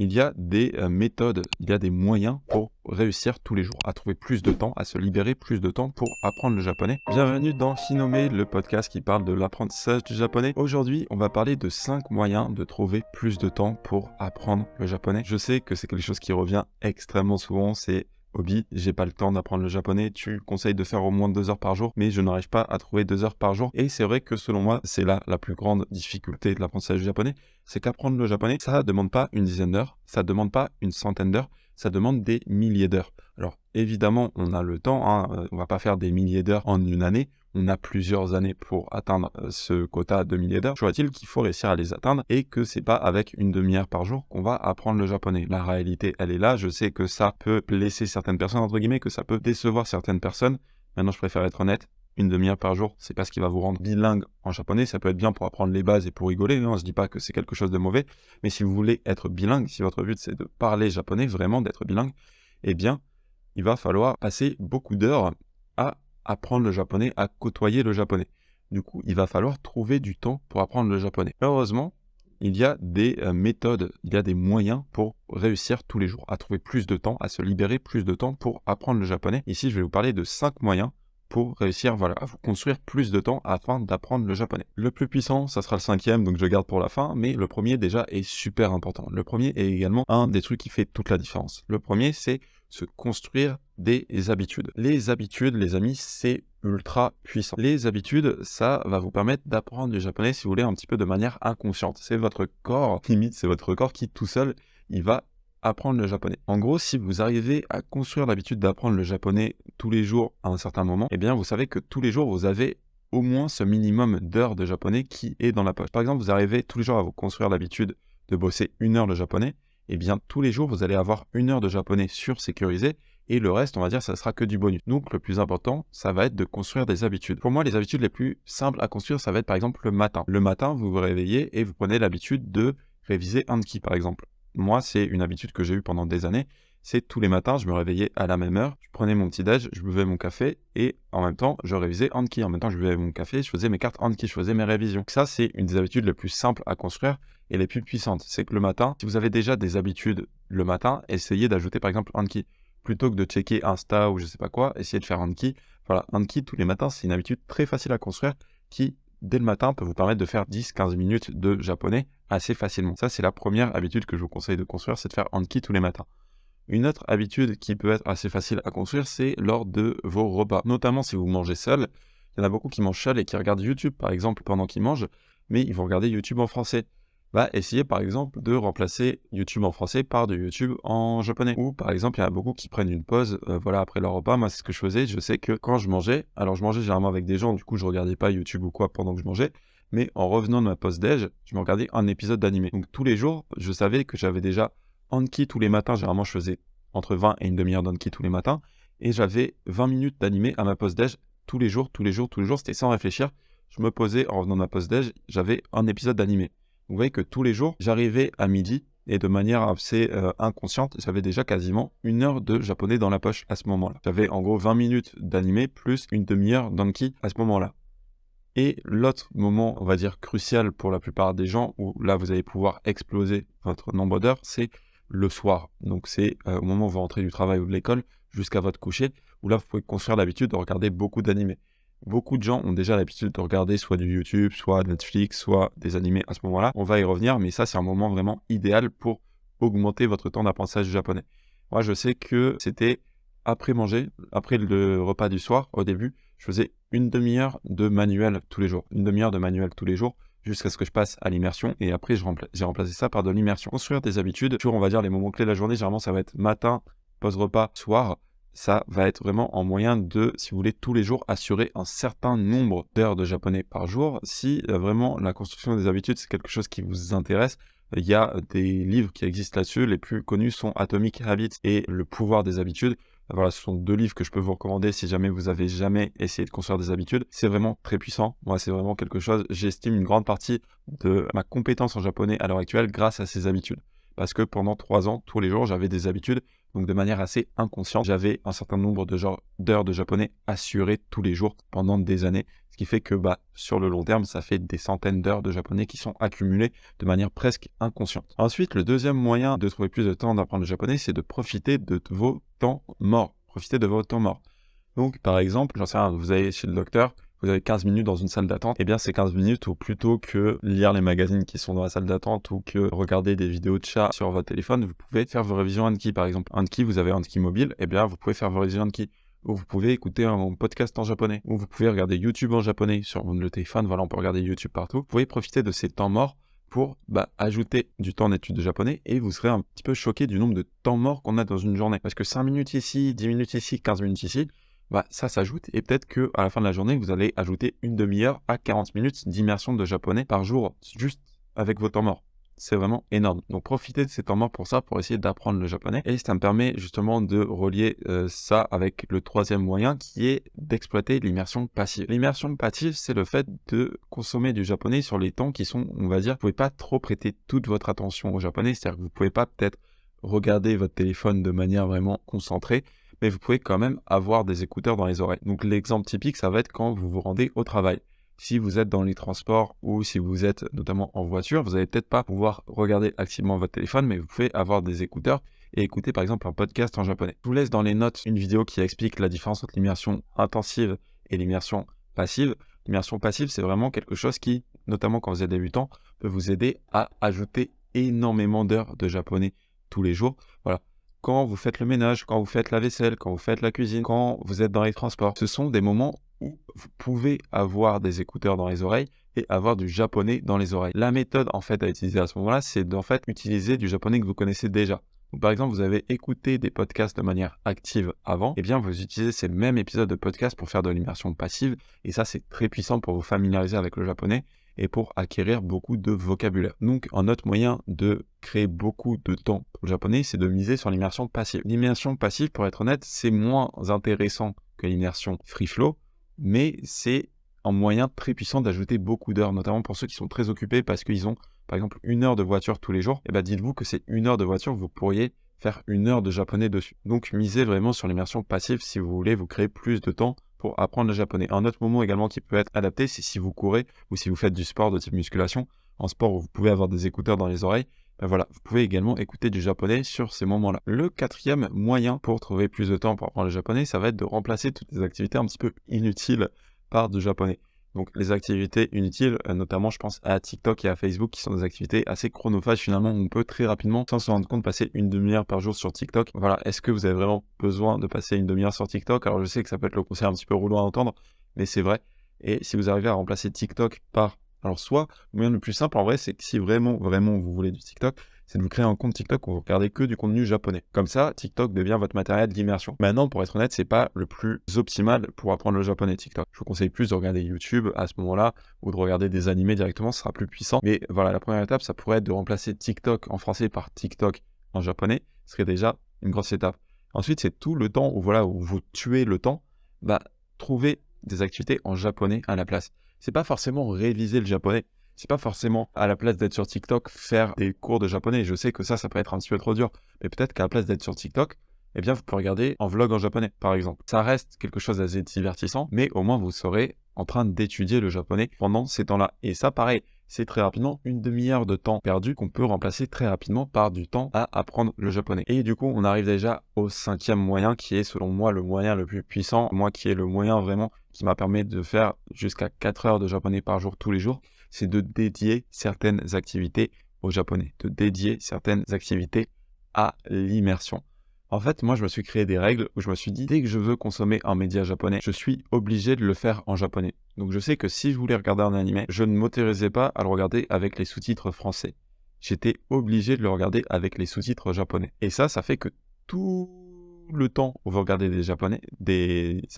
il y a des méthodes, il y a des moyens pour réussir tous les jours, à trouver plus de temps, à se libérer plus de temps pour apprendre le japonais. Bienvenue dans Shinome, le podcast qui parle de l'apprentissage du japonais. Aujourd'hui, on va parler de 5 moyens de trouver plus de temps pour apprendre le japonais. Je sais que c'est quelque chose qui revient extrêmement souvent, c'est Obi, j'ai pas le temps d'apprendre le japonais, tu conseilles de faire au moins 2 heures par jour, mais je n'arrive pas à trouver 2 heures par jour. Et c'est vrai que selon moi, c'est là la plus grande difficulté de l'apprentissage du japonais, c'est qu'apprendre le japonais, ça ne demande pas une dizaine d'heures, ça ne demande pas une centaine d'heures, ça demande des milliers d'heures. Alors évidemment, on a le temps, on va pas faire des milliers d'heures en une année, on a plusieurs années pour atteindre ce quota de milliers d'heures. Choisit-il qu'il faut réussir à les atteindre et que c'est pas avec une demi-heure par jour qu'on va apprendre le japonais. La réalité, elle est là. Je sais que ça peut blesser certaines personnes, entre guillemets, que ça peut décevoir certaines personnes. Maintenant, je préfère être honnête. Une demi-heure par jour, c'est pas ce qui va vous rendre bilingue en japonais. Ça peut être bien pour apprendre les bases et pour rigoler. On se dit pas que c'est quelque chose de mauvais. Mais si vous voulez être bilingue, si votre but c'est de parler japonais, vraiment d'être bilingue, eh bien, il va falloir passer beaucoup d'heures à apprendre le japonais, à côtoyer le japonais. Du coup, il va falloir trouver du temps pour apprendre le japonais. Heureusement, il y a des méthodes, il y a des moyens pour réussir tous les jours, à trouver plus de temps, à se libérer plus de temps pour apprendre le japonais. Ici, je vais vous parler de 5 moyens pour réussir à vous construire plus de temps afin d'apprendre le japonais. Le plus puissant, ça sera le 5e, donc je le garde pour la fin, mais le premier déjà est super important. Le premier est également un des trucs qui fait toute la différence. Le premier, c'est se construire des habitudes. Les habitudes, les amis, c'est ultra puissant. Les habitudes, ça va vous permettre d'apprendre le japonais, si vous voulez, un petit peu de manière inconsciente. C'est votre corps, limite, c'est votre corps qui, tout seul, il va apprendre le japonais. En gros, si vous arrivez à construire l'habitude d'apprendre le japonais tous les jours à un certain moment, eh bien, vous savez que tous les jours, vous avez au moins ce minimum d'heures de japonais qui est dans la poche. Par exemple, vous arrivez tous les jours à vous construire l'habitude de bosser 1 heure de japonais, eh bien, tous les jours, vous allez avoir 1 heure de japonais sécurisé et le reste, on va dire, ça sera que du bonus. Donc, le plus important, ça va être de construire des habitudes. Pour moi, les habitudes les plus simples à construire, ça va être par exemple le matin. Le matin, vous vous réveillez et vous prenez l'habitude de réviser Anki, par exemple. Moi, c'est une habitude que j'ai eue pendant des années. C'est tous les matins, je me réveillais à la même heure, je prenais mon petit-déj, je buvais mon café et en même temps, je révisais Anki. En même temps, je buvais mon café, je faisais mes cartes Anki, je faisais mes révisions. Ça, c'est une des habitudes les plus simples à construire et les plus puissantes. C'est que le matin, si vous avez déjà des habitudes le matin, essayez d'ajouter par exemple Anki. Plutôt que de checker Insta ou je sais pas quoi, essayez de faire Anki. Voilà, Anki tous les matins, c'est une habitude très facile à construire qui, dès le matin, peut vous permettre de faire 10-15 minutes de japonais assez facilement. Ça, c'est la première habitude que je vous conseille de construire, c'est de faire Anki tous les matins. Une autre habitude qui peut être assez facile à construire, c'est lors de vos repas. Notamment si vous mangez seul. Il y en a beaucoup qui mangent seul et qui regardent YouTube, par exemple, pendant qu'ils mangent, mais ils vont regarder YouTube en français. Essayez par exemple de remplacer YouTube en français par du YouTube en japonais. Ou par exemple, il y en a beaucoup qui prennent une pause après leur repas. Moi, c'est ce que je faisais. Je sais que quand je mangeais, alors je mangeais généralement avec des gens, du coup, je regardais pas YouTube ou quoi pendant que je mangeais. Mais en revenant de ma pause déj, je me regardais un épisode d'animé. Donc tous les jours, je savais que j'avais déjà Anki tous les matins. Généralement, je faisais entre 20 et une demi-heure d'Anki tous les matins. Et j'avais 20 minutes d'animé à ma pause déj tous les jours. C'était sans réfléchir. Je me posais en revenant de ma pause déj, j'avais un épisode d'animé. Vous voyez que tous les jours, j'arrivais à midi et de manière assez inconsciente, j'avais déjà quasiment 1 heure de japonais dans la poche à ce moment-là. J'avais en gros 20 minutes d'animé plus une demi-heure d'Anki à ce moment-là. Et l'autre moment, on va dire crucial pour la plupart des gens, où là vous allez pouvoir exploser votre nombre d'heures, c'est le soir. Donc c'est au moment où vous rentrez du travail ou de l'école jusqu'à votre coucher, où là vous pouvez construire l'habitude de regarder beaucoup d'animés. Beaucoup de gens ont déjà l'habitude de regarder soit du YouTube, soit Netflix, soit des animés à ce moment-là. On va y revenir, mais ça c'est un moment vraiment idéal pour augmenter votre temps d'apprentissage du japonais. Moi je sais que c'était après manger, après le repas du soir, au début, je faisais une demi-heure de manuel tous les jours. Une demi-heure de manuel tous les jours, jusqu'à ce que je passe à l'immersion. Et après, j'ai remplacé ça par de l'immersion. Construire des habitudes, toujours on va dire les moments clés de la journée, généralement ça va être matin, pause-repas, soir. Ça va être vraiment en moyen de, si vous voulez, tous les jours assurer un certain nombre d'heures de japonais par jour. Si vraiment la construction des habitudes, c'est quelque chose qui vous intéresse, il y a des livres qui existent là-dessus. Les plus connus sont Atomic Habits et Le pouvoir des habitudes. Voilà, ce sont 2 livres que je peux vous recommander si jamais vous avez jamais essayé de construire des habitudes. C'est vraiment très puissant. Moi, c'est vraiment quelque chose, j'estime une grande partie de ma compétence en japonais à l'heure actuelle grâce à ces habitudes. Parce que pendant 3 ans, tous les jours, j'avais des habitudes Donc de manière assez inconsciente, j'avais un certain nombre d'heures de japonais assurées tous les jours pendant des années. Ce qui fait que sur le long terme, ça fait des centaines d'heures de japonais qui sont accumulées de manière presque inconsciente. Ensuite, le deuxième moyen de trouver plus de temps d'apprendre le japonais, c'est de profiter de vos temps morts. Profitez de vos temps morts. Donc par exemple, j'en sais rien, vous allez chez le docteur, vous avez 15 minutes dans une salle d'attente, et bien ces 15 minutes, ou plutôt que lire les magazines qui sont dans la salle d'attente ou que regarder des vidéos de chat sur votre téléphone, vous pouvez faire vos révisions Anki par exemple. Anki, vous avez Anki mobile, et bien vous pouvez faire vos révisions Anki. Ou vous pouvez écouter un podcast en japonais, ou vous pouvez regarder YouTube en japonais sur le téléphone, voilà, on peut regarder YouTube partout. Vous pouvez profiter de ces temps morts pour ajouter du temps d'étude de japonais, et vous serez un petit peu choqué du nombre de temps morts qu'on a dans une journée. Parce que 5 minutes ici, 10 minutes ici, 15 minutes ici, ça s'ajoute, et peut-être qu'à la fin de la journée, vous allez ajouter une demi-heure à 40 minutes d'immersion de japonais par jour, juste avec vos temps morts. C'est vraiment énorme. Donc profitez de ces temps morts pour ça, pour essayer d'apprendre le japonais. Et ça me permet justement de relier ça avec le troisième moyen, qui est d'exploiter l'immersion passive. L'immersion passive, c'est le fait de consommer du japonais sur les temps qui sont, on va dire, vous pouvez pas trop prêter toute votre attention au japonais, c'est-à-dire que vous pouvez pas peut-être regarder votre téléphone de manière vraiment concentrée, mais vous pouvez quand même avoir des écouteurs dans les oreilles. Donc l'exemple typique, ça va être quand vous vous rendez au travail. Si vous êtes dans les transports ou si vous êtes notamment en voiture, vous n'allez peut-être pas pouvoir regarder activement votre téléphone, mais vous pouvez avoir des écouteurs et écouter par exemple un podcast en japonais. Je vous laisse dans les notes une vidéo qui explique la différence entre l'immersion intensive et l'immersion passive. L'immersion passive, c'est vraiment quelque chose qui, notamment quand vous êtes débutant, peut vous aider à ajouter énormément d'heures de japonais tous les jours. Voilà. Quand vous faites le ménage, quand vous faites la vaisselle, quand vous faites la cuisine, quand vous êtes dans les transports, ce sont des moments où vous pouvez avoir des écouteurs dans les oreilles et avoir du japonais dans les oreilles. La méthode en fait à utiliser à ce moment-là, c'est d'en fait utiliser du japonais que vous connaissez déjà. Donc, par exemple, vous avez écouté des podcasts de manière active avant, et bien vous utilisez ces mêmes épisodes de podcast pour faire de l'immersion passive, et ça c'est très puissant pour vous familiariser avec le japonais et pour acquérir beaucoup de vocabulaire. Donc un autre moyen de créer beaucoup de temps pour le japonais, c'est de miser sur l'immersion passive. L'immersion passive, pour être honnête, c'est moins intéressant que l'immersion free flow, mais c'est un moyen très puissant d'ajouter beaucoup d'heures, notamment pour ceux qui sont très occupés parce qu'ils ont par exemple 1 heure de voiture tous les jours. Et dites-vous que c'est 1 heure de voiture, vous pourriez faire 1 heure de japonais dessus. Donc misez vraiment sur l'immersion passive si vous voulez vous créer plus de temps pour apprendre le japonais. Un autre moment également qui peut être adapté, c'est si vous courez ou si vous faites du sport de type musculation. En sport où vous pouvez avoir des écouteurs dans les oreilles, voilà, vous pouvez également écouter du japonais sur ces moments-là. Le quatrième moyen pour trouver plus de temps pour apprendre le japonais, ça va être de remplacer toutes les activités un petit peu inutiles par du japonais. Donc les activités inutiles, notamment je pense à TikTok et à Facebook, qui sont des activités assez chronophages finalement, on peut très rapidement, sans se rendre compte, passer une demi-heure par jour sur TikTok. Voilà, est-ce que vous avez vraiment besoin de passer une demi-heure sur TikTok? Alors je sais que ça peut être le conseil un petit peu roulant à entendre, mais c'est vrai. Et si vous arrivez à remplacer TikTok par... Alors soit, le moyen le plus simple en vrai, c'est que si vraiment vous voulez du TikTok, c'est de vous créer un compte TikTok où vous regardez que du contenu japonais. Comme ça, TikTok devient votre matériel d'immersion. Maintenant, pour être honnête, c'est pas le plus optimal pour apprendre le japonais TikTok. Je vous conseille plus de regarder YouTube à ce moment-là ou de regarder des animés directement, ce sera plus puissant. Mais voilà, la première étape, ça pourrait être de remplacer TikTok en français par TikTok en japonais. Ce serait déjà une grosse étape. Ensuite, c'est tout le temps où vous tuez le temps, trouver des activités en japonais à la place. C'est pas forcément réviser le japonais. C'est pas forcément, à la place d'être sur TikTok, faire des cours de japonais. Je sais que ça peut être un petit peu trop dur. Mais peut-être qu'à la place d'être sur TikTok, eh bien, vous pouvez regarder un vlog en japonais, par exemple. Ça reste quelque chose d'assez divertissant, mais au moins, vous serez en train d'étudier le japonais pendant ces temps-là. Et ça, pareil, c'est très rapidement une demi-heure de temps perdu qu'on peut remplacer très rapidement par du temps à apprendre le japonais. Et du coup, on arrive déjà au 5e moyen, qui est selon moi le moyen le plus puissant, moi qui est le moyen vraiment qui m'a permis de faire jusqu'à 4 heures de japonais par jour tous les jours, c'est de dédier certaines activités au japonais, de dédier certaines activités à l'immersion. En fait, moi, je me suis créé des règles où je me suis dit, dès que je veux consommer un média japonais, je suis obligé de le faire en japonais. Donc, je sais que si je voulais regarder un animé, je ne m'autorisais pas à le regarder avec les sous-titres français. J'étais obligé de le regarder avec les sous-titres japonais. Et ça fait que tout le temps où vous regardez des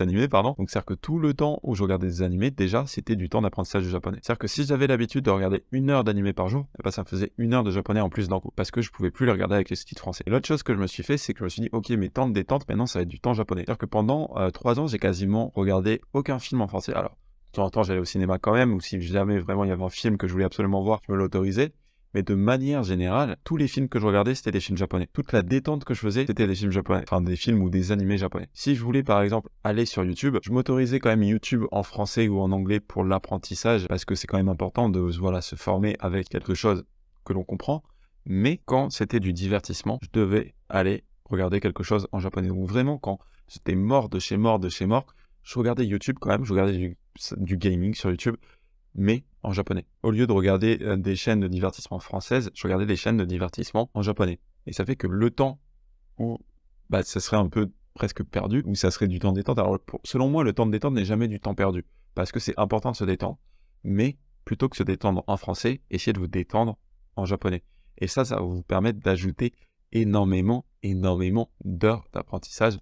animés, donc c'est-à-dire que tout le temps où je regardais des animés, déjà, c'était du temps d'apprentissage du japonais. C'est-à-dire que si j'avais l'habitude de regarder 1 heure d'animé par jour, ça me faisait 1 heure de japonais en plus d'un coup, parce que je pouvais plus les regarder avec les sous-titres français. Et l'autre chose que je me suis fait, c'est que je me suis dit, ok, mes temps de détente, maintenant, ça va être du temps japonais. C'est-à-dire que pendant 3 ans, j'ai quasiment regardé aucun film en français. Alors, de temps en temps, j'allais au cinéma quand même, ou si jamais vraiment il y avait un film que je voulais absolument voir, je me l'autorisais. Mais de manière générale, tous les films que je regardais, c'était des films japonais. Toute la détente que je faisais, c'était des films japonais. Enfin, des films ou des animés japonais. Si je voulais, par exemple, aller sur YouTube, je m'autorisais quand même YouTube en français ou en anglais pour l'apprentissage, parce que c'est quand même important de, voilà, se former avec quelque chose que l'on comprend. Mais quand c'était du divertissement, je devais aller regarder quelque chose en japonais. Donc vraiment, quand j'étais mort de chez mort, je regardais YouTube quand même, je regardais du gaming sur YouTube, mais en japonais. Au lieu de regarder des chaînes de divertissement françaises, je regardais des chaînes de divertissement en japonais. Et ça fait que le temps où ça serait un peu presque perdu, ou ça serait du temps de détente. Alors selon moi, le temps de détente n'est jamais du temps perdu, parce que c'est important de se détendre. Mais plutôt que se détendre en français, essayez de vous détendre en japonais. Et ça va vous permettre d'ajouter énormément d'heures d'apprentissage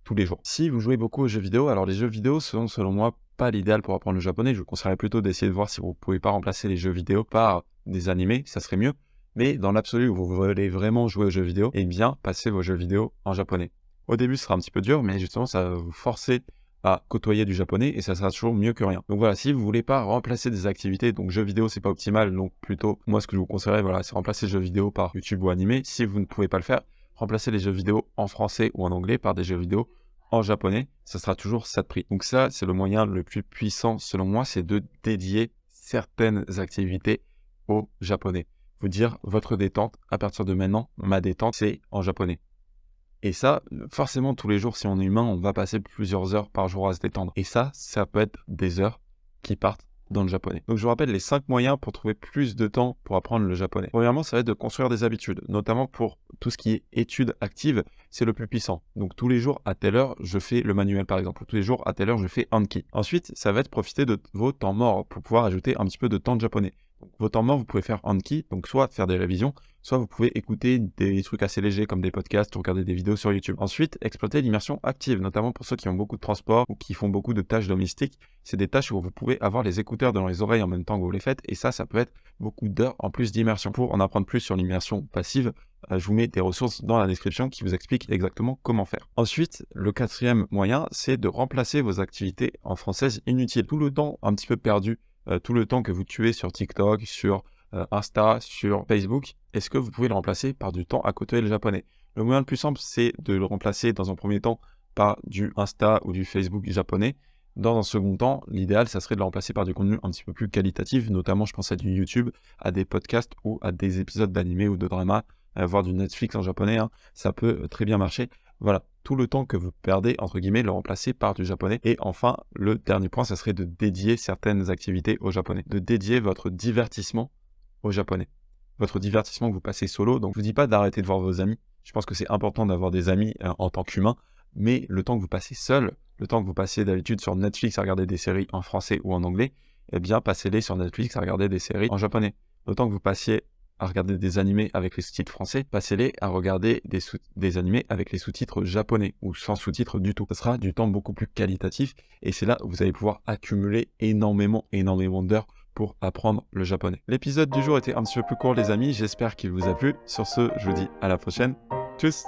tous les jours. Si vous jouez beaucoup aux jeux vidéo, alors les jeux vidéo sont selon moi pas l'idéal pour apprendre le japonais. Je vous conseillerais plutôt d'essayer de voir si vous ne pouvez pas remplacer les jeux vidéo par des animés, ça serait mieux. Mais dans l'absolu, où vous voulez vraiment jouer aux jeux vidéo, eh bien, passez vos jeux vidéo en japonais. Au début, ce sera un petit peu dur, mais justement, ça va vous forcer à côtoyer du japonais et ça sera toujours mieux que rien. Donc voilà, si vous voulez pas remplacer des activités, donc jeux vidéo, c'est pas optimal, donc plutôt, moi, ce que je vous conseillerais, voilà, c'est remplacer les jeux vidéo par YouTube ou animé. Si vous ne pouvez pas le faire, remplacez les jeux vidéo en français ou en anglais par des jeux vidéo en japonais, ça sera toujours ça de prix. Donc ça, c'est le moyen le plus puissant, selon moi, c'est de dédier certaines activités au japonais. Vous dire, votre détente, à partir de maintenant, ma détente, c'est en japonais. Et ça, forcément, tous les jours, si on est humain, on va passer plusieurs heures par jour à se détendre. Et ça peut être des heures qui partent dans le japonais. Donc je vous rappelle les 5 moyens pour trouver plus de temps pour apprendre le japonais. Premièrement, ça va être de construire des habitudes, notamment pour tout ce qui est études actives, c'est le plus puissant. Donc tous les jours à telle heure, je fais le manuel par exemple. Tous les jours à telle heure, je fais Anki. Ensuite, ça va être profiter de vos temps morts pour pouvoir ajouter un petit peu de temps de japonais. Donc, vos temps morts, vous pouvez faire Anki, donc soit faire des révisions, soit vous pouvez écouter des trucs assez légers comme des podcasts ou regarder des vidéos sur YouTube. Ensuite, exploiter l'immersion active, notamment pour ceux qui ont beaucoup de transport ou qui font beaucoup de tâches domestiques. C'est des tâches où vous pouvez avoir les écouteurs dans les oreilles en même temps que vous les faites et ça peut être beaucoup d'heures en plus d'immersion. Pour en apprendre plus sur l'immersion passive, je vous mets des ressources dans la description qui vous expliquent exactement comment faire. Ensuite, le 4e moyen, c'est de remplacer vos activités en française inutiles. Tout le temps un petit peu perdu, tout le temps que vous tuez sur TikTok, sur Insta, sur Facebook, est-ce que vous pouvez le remplacer par du temps à côtoyer le japonais? Le moyen le plus simple, c'est de le remplacer dans un premier temps par du Insta ou du Facebook japonais. Dans un second temps, l'idéal, ça serait de le remplacer par du contenu un petit peu plus qualitatif, notamment je pense à du YouTube, à des podcasts ou à des épisodes d'animé ou de drama, voire du Netflix en japonais, ça peut très bien marcher. Voilà, tout le temps que vous perdez, entre guillemets, le remplacer par du japonais. Et enfin, le dernier point, ça serait de dédier certaines activités au japonais, de dédier votre divertissement au japonais. Votre divertissement que vous passez solo, donc je vous dis pas d'arrêter de voir vos amis, je pense que c'est important d'avoir des amis en tant qu'humain, mais le temps que vous passez seul, le temps que vous passez d'habitude sur Netflix à regarder des séries en français ou en anglais, eh bien passez-les sur Netflix à regarder des séries en japonais. Le temps que vous passiez à regarder des animés avec les sous-titres français, passez-les à regarder des animés avec les sous-titres japonais ou sans sous-titres du tout. Ce sera du temps beaucoup plus qualitatif et c'est là où vous allez pouvoir accumuler énormément d'heures pour apprendre le japonais. L'épisode du jour était un petit peu plus court les amis, j'espère qu'il vous a plu. Sur ce, je vous dis à la prochaine. Tchuss!